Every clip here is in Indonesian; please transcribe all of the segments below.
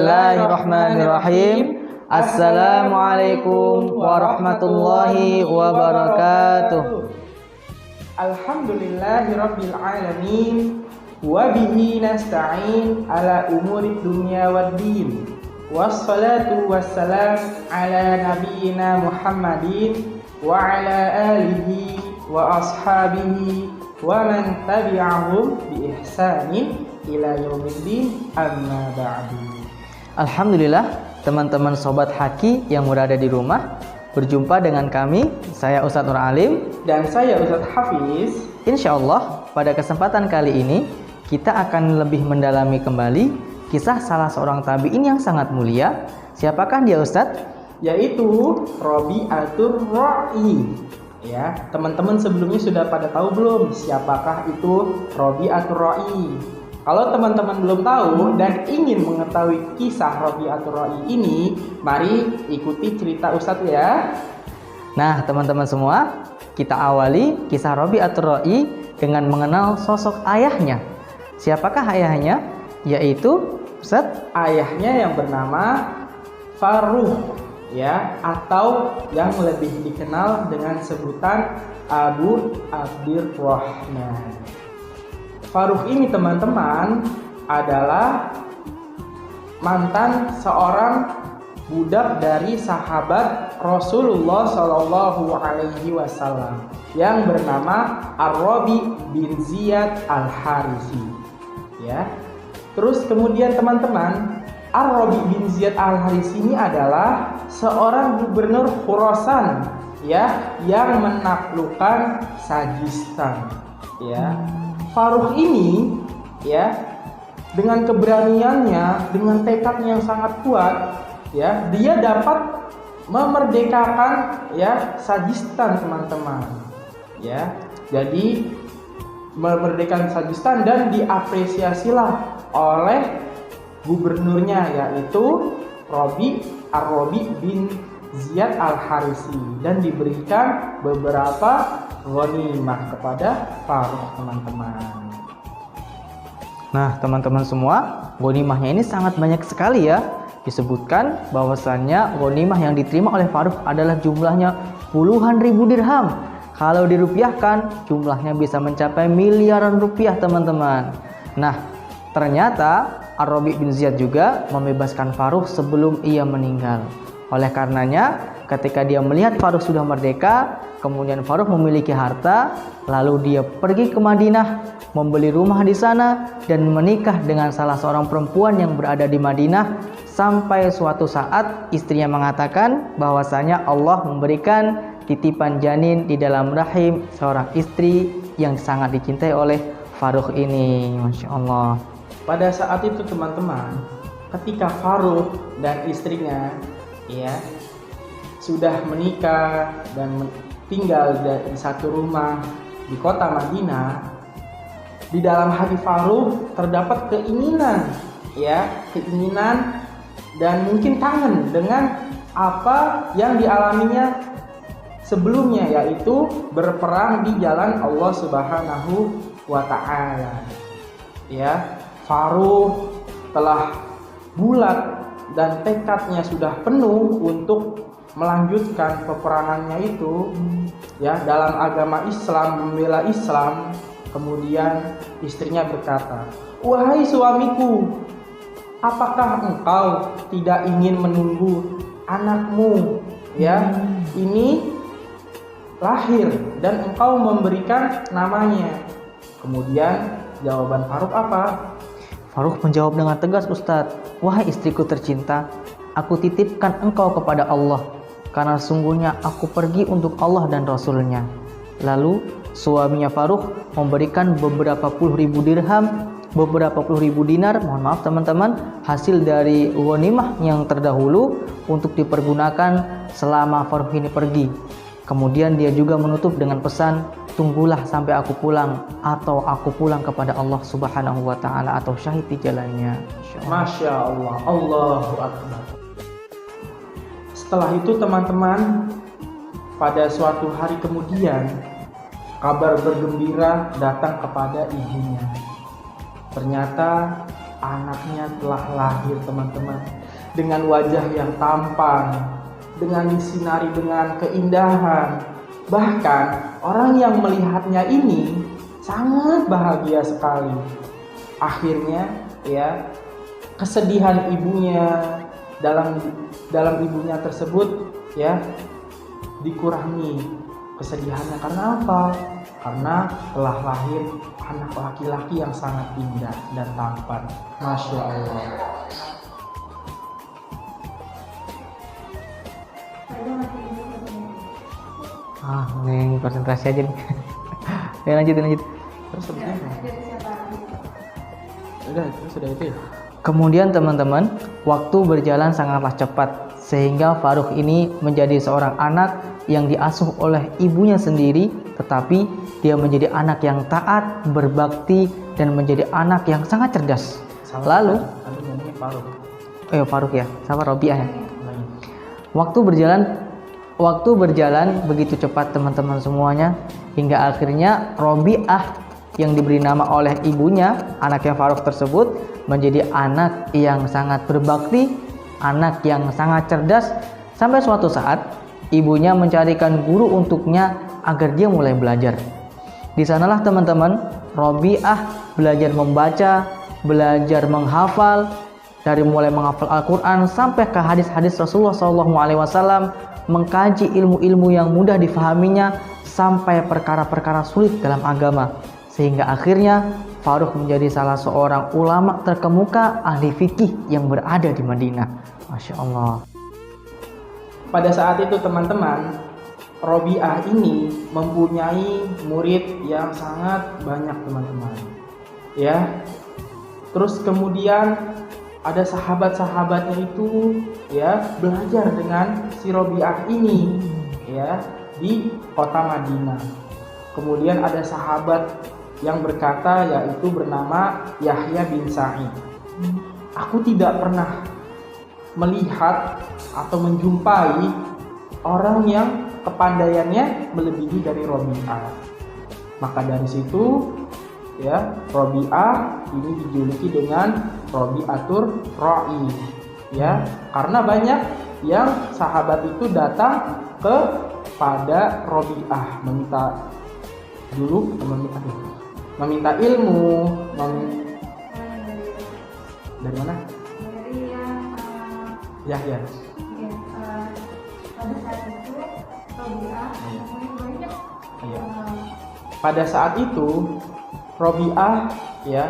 Bismillahirrahmanirrahim. Assalamualaikum warahmatullahi wabarakatuh. Alhamdulillahirabbil alamin wa bihi nasta'in ala umurid dunya waddin. Wassalatu wassalam ala nabiyyina Muhammadin wa ala alihi wa ashabihi wa man tabi'ahum bi ihsanin ila yaumiddin, amma ba'du. Alhamdulillah, teman-teman sobat Haki yang berada di rumah, berjumpa dengan kami, saya Ustadz Nur Alim dan saya Ustadz Hafiz. Insya Allah pada kesempatan kali ini kita akan lebih mendalami kembali kisah salah seorang tabi'in yang sangat mulia. Siapakah dia, Ustadz? Yaitu Rabi'atur Ra'i. Ya, teman-teman sebelumnya sudah pada tahu belum siapakah itu Rabi'atur Ra'i? Kalau teman-teman belum tahu dan ingin mengetahui kisah Rabi'atur Ra'i ini, mari ikuti cerita Ustadz ya. Nah, teman-teman semua, kita awali kisah Rabi'atur Ra'i dengan mengenal sosok ayahnya. Siapakah ayahnya? Yaitu Ustadz, ayahnya yang bernama Faruh, ya, atau yang lebih dikenal dengan sebutan Abu Abdirrahman. Faruh ini teman-teman adalah mantan seorang budak dari sahabat Rasulullah Shallallahu Alaihi Wasallam yang bernama Ar-Rabi bin Ziyad Al-Harisi. Ya, terus kemudian teman-teman, Ar-Rabi bin Ziyad Al-Harisi ini adalah seorang gubernur Khurasan, ya, yang menaklukkan Sajistan. Ya, Faruh ini, ya, dengan keberaniannya, dengan tekadnya yang sangat kuat, ya, dia dapat memerdekakan, ya, Sajistan teman-teman. Ya, jadi memerdekakan Sajistan dan diapresiasilah oleh gubernurnya, yaitu Ar-Rabi bin Ziyad Al-Harisi, dan diberikan beberapa ghanimah kepada Faruh teman-teman. Nah, teman-teman semua, ghanimahnya ini sangat banyak sekali ya. Disebutkan bahwasannya ghanimah yang diterima oleh Faruh adalah jumlahnya puluhan ribu dirham. Kalau dirupiahkan, jumlahnya bisa mencapai miliaran rupiah teman-teman. Nah, ternyata Ar-Rabi bin Ziyad juga membebaskan Faruh sebelum ia meninggal. Oleh karenanya, ketika dia melihat Faruh sudah merdeka, kemudian Faruh memiliki harta, lalu dia pergi ke Madinah, membeli rumah di sana, dan menikah dengan salah seorang perempuan yang berada di Madinah, sampai suatu saat istrinya mengatakan bahwasanya Allah memberikan titipan janin di dalam rahim seorang istri yang sangat dicintai oleh Faruh ini. Masya Allah. Pada saat itu teman-teman, ketika Faruh dan istrinya, ya, sudah menikah dan tinggal di satu rumah di kota Madinah, di dalam hati Faruh terdapat keinginan, ya, keinginan dan mungkin kangen dengan apa yang dialaminya sebelumnya, yaitu berperang di jalan Allah Subhanahu wa Ta'ala. Ya, Faruh telah bulat dan tekadnya sudah penuh untuk melanjutkan peperangannya itu, ya, dalam agama Islam, membela Islam. Kemudian istrinya berkata, "Wahai suamiku, apakah engkau tidak ingin menunggu anakmu, ya, ini lahir dan engkau memberikan namanya?" Kemudian jawaban Faruh apa? Faruh menjawab dengan tegas, Ustadz, "Wahai istriku tercinta, aku titipkan engkau kepada Allah, karena sungguhnya aku pergi untuk Allah dan Rasulnya." Lalu suaminya Faruh memberikan beberapa puluh ribu dirham, beberapa puluh ribu dinar, mohon maaf teman-teman, hasil dari ghanimah yang terdahulu untuk dipergunakan selama Faruh ini pergi. Kemudian dia juga menutup dengan pesan, "Tunggulah sampai aku pulang, atau aku pulang kepada Allah Subhanahu wa Ta'ala, atau syahid di jalannya." Masya Allah, Allahu Akbar. Setelah itu teman-teman, pada suatu hari kemudian, kabar bergembira datang kepada ibunya. Ternyata anaknya telah lahir teman-teman. dengan wajah yang tampan, dengan disinari dengan keindahan. Bahkan orang yang melihatnya ini sangat bahagia sekali. Akhirnya ya, kesedihan ibunya dalam ibunya tersebut ya dikurangi kesedihannya. Karena apa? Karena telah lahir anak laki-laki yang sangat indah dan tampan. Masya Allah. Neng konsentrasi aja nih. Ya, lanjut. Terus seperti apa? Sudah itu ya. Kemudian teman-teman, waktu berjalan sangatlah cepat sehingga Farukh ini menjadi seorang anak yang diasuh oleh ibunya sendiri, tetapi dia menjadi anak yang taat, berbakti, dan menjadi anak yang sangat cerdas. Lalu, Farukh ya, sama Robiah ya. Waktu berjalan begitu cepat teman-teman semuanya, hingga akhirnya Robiah yang diberi nama oleh ibunya, anaknya Farukh tersebut, menjadi anak yang sangat berbakti, anak yang sangat cerdas, sampai suatu saat ibunya mencarikan guru untuknya agar dia mulai belajar. Di sanalah teman-teman Robiah belajar membaca, belajar menghafal, dari mulai menghafal Al-Quran sampai ke hadis-hadis Rasulullah SAW, mengkaji ilmu-ilmu yang mudah difahaminya sampai perkara-perkara sulit dalam agama, sehingga akhirnya Farukh menjadi salah seorang ulama terkemuka ahli fikih yang berada di Madinah. Masya Allah. Pada saat itu teman-teman, Robiah ini mempunyai murid yang sangat banyak teman-teman. Ya. Terus kemudian ada sahabat-sahabatnya itu ya belajar dengan si Robiah ini ya di kota Madinah. Kemudian ada sahabat yang berkata, yaitu bernama Yahya bin Sa'id. Aku tidak pernah melihat atau menjumpai orang yang kepandaiannya melebihi dari Robiah. Maka dari situ ya Robiah ini dijuluki dengan Robi'atur Ra'i ya, karena banyak yang sahabat itu datang kepada Robiah meminta ilmu, dari mana? Ya. Pada saat itu Robiah ya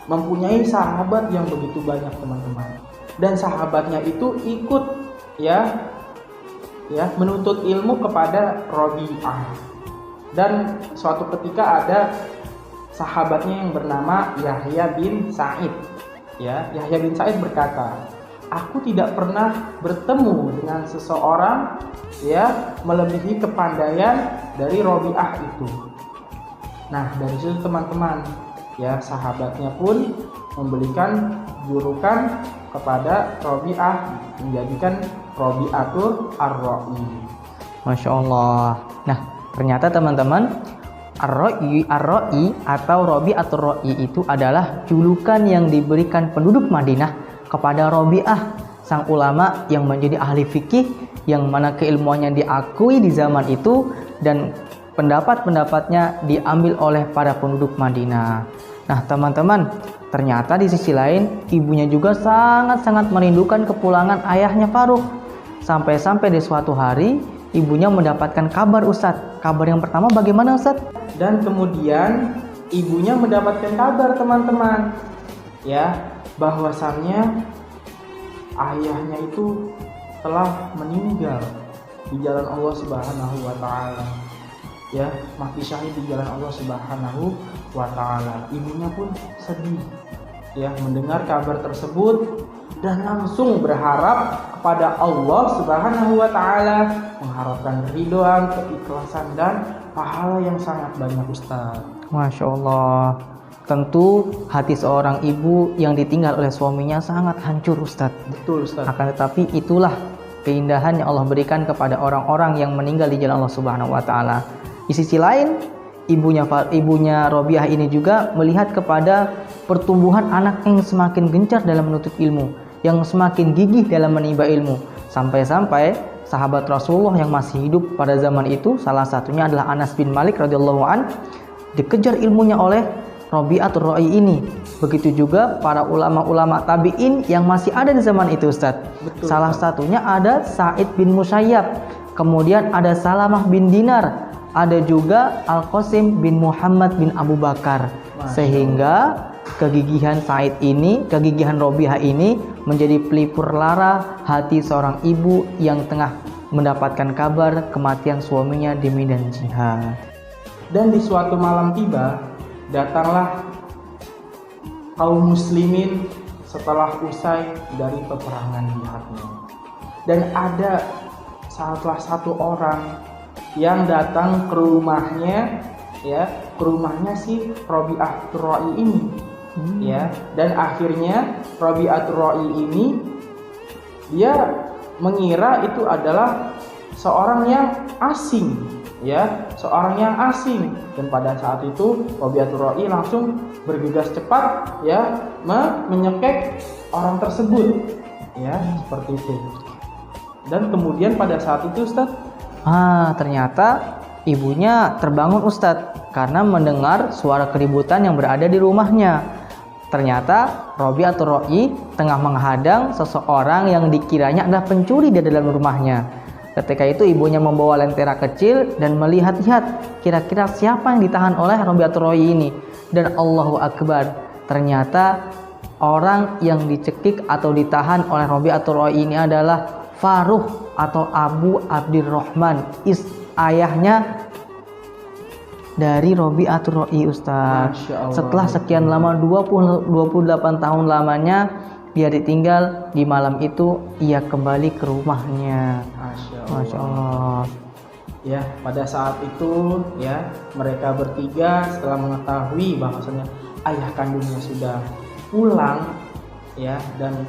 mempunyai sahabat yang begitu banyak teman-teman, dan sahabatnya itu ikut ya menuntut ilmu kepada Robiah. Dan suatu ketika ada sahabatnya yang bernama Yahya bin Sa'id. Ya, Yahya bin Sa'id berkata, aku tidak pernah bertemu dengan seseorang ya melebihi kepandaian dari Robiah itu. Nah, dari situ teman-teman, ya sahabatnya pun memberikan julukan kepada Robiah, menjadikan Robi'atur Ar-Ra'i. Masya Allah. Nah, ternyata teman-teman, Ar-Ra'i atau Robi'atur Ra'i itu adalah julukan yang diberikan penduduk Madinah kepada Robiah, sang ulama yang menjadi ahli fikih, yang mana keilmuannya diakui di zaman itu dan pendapat-pendapatnya diambil oleh para penduduk Madinah. Nah teman-teman, ternyata di sisi lain ibunya juga sangat-sangat merindukan kepulangan ayahnya Farukh. Sampai-sampai di suatu hari ibunya mendapatkan kabar Ustadz. Kabar yang pertama bagaimana Ustadz? Dan kemudian ibunya mendapatkan kabar teman-teman ya, bahwasannya ayahnya itu telah meninggal di jalan Allah Subhanahu wa taala. Ya, mati syahid di jalan Allah Subhanahu wa taala. Ibunya pun sedih ya mendengar kabar tersebut dan langsung berharap kepada Allah Subhanahu wa taala, mengharapkan ridhoan, keikhlasan dan pahala yang sangat banyak Ustaz. Masya Allah. Tentu hati seorang ibu yang ditinggal oleh suaminya sangat hancur Ustaz. Betul Ustaz. Akan tetapi itulah keindahan yang Allah berikan kepada orang-orang yang meninggal di jalan Allah Subhanahu wa taala. Di sisi lain, ibunya Robiah ini juga melihat kepada pertumbuhan anak yang semakin gencar dalam menuntut ilmu, yang semakin gigih dalam menimba ilmu. Sampai-sampai sahabat Rasulullah yang masih hidup pada zaman itu, salah satunya adalah Anas bin Malik radhiyallahu an, dikejar ilmunya oleh Rabi'atul Ra'i ini. Begitu juga para ulama-ulama tabi'in yang masih ada di zaman itu, Ustadz. Betul, salah satunya ada Sa'id bin Musayyab, kemudian ada Salamah bin Dinar, ada juga Al-Qasim bin Muhammad bin Abu Bakar. Sehingga kegigihan Sa'id ini, kegigihan Rabi'ah ini menjadi pelipur lara hati seorang ibu yang tengah mendapatkan kabar kematian suaminya di medan jihad. Dan di suatu malam tiba, datanglah kaum muslimin setelah usai dari peperangan jihadnya. Dan ada salah satu orang yang datang ke rumahnya, ya, ke rumahnya si Rabi'atul Ra'i ini. Ya, dan akhirnya Rabi'atul Ra'i ini dia mengira itu adalah seorang yang asing, ya, seorang yang asing. Dan pada saat itu Rabi'atul Ra'i langsung bergegas cepat, ya, menyekek orang tersebut, ya, seperti itu. Dan kemudian pada saat itu, Ustaz, ternyata ibunya terbangun, Ustadz, karena mendengar suara keributan yang berada di rumahnya. Ternyata Rabi'atul Ra'i tengah menghadang seseorang yang dikiranya adalah pencuri di dalam rumahnya. Ketika itu ibunya membawa lentera kecil dan melihat-lihat kira-kira siapa yang ditahan oleh Rabi'atul Ra'i ini. Dan Allahu Akbar, ternyata orang yang dicekik atau ditahan oleh Rabi'atul Ra'i ini adalah Faruh atau Abu Abdurrahman, ayahnya dari Rabi'atul Ra'i, Ustaz. Setelah sekian lama 28 tahun lamanya dia ditinggal, di malam itu ia kembali ke rumahnya. Masya Allah. Ya, pada saat itu, ya, mereka bertiga setelah mengetahui bahwasanya ayah kandungnya sudah pulang, ya, dan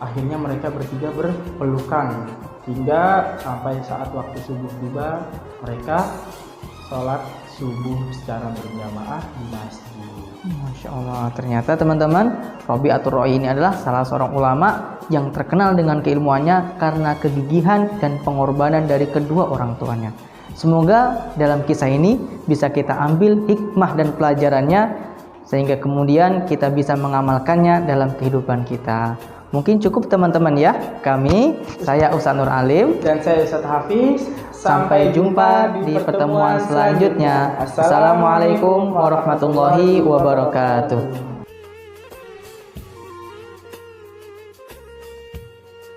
akhirnya mereka bertiga berpelukan hingga sampai saat waktu subuh tiba, mereka sholat subuh secara berjamaah di masjid. Masya Allah. Ternyata teman-teman, Rabi'atul Ra'i ini adalah salah seorang ulama yang terkenal dengan keilmuannya karena kegigihan dan pengorbanan dari kedua orang tuanya. Semoga dalam kisah ini bisa kita ambil hikmah dan pelajarannya, sehingga kemudian kita bisa mengamalkannya dalam kehidupan kita. Mungkin cukup teman-teman ya. Saya Ustaz Nur Alim dan saya Ustaz Hafiz. Sampai jumpa di pertemuan selanjutnya. Assalamualaikum warahmatullahi wabarakatuh.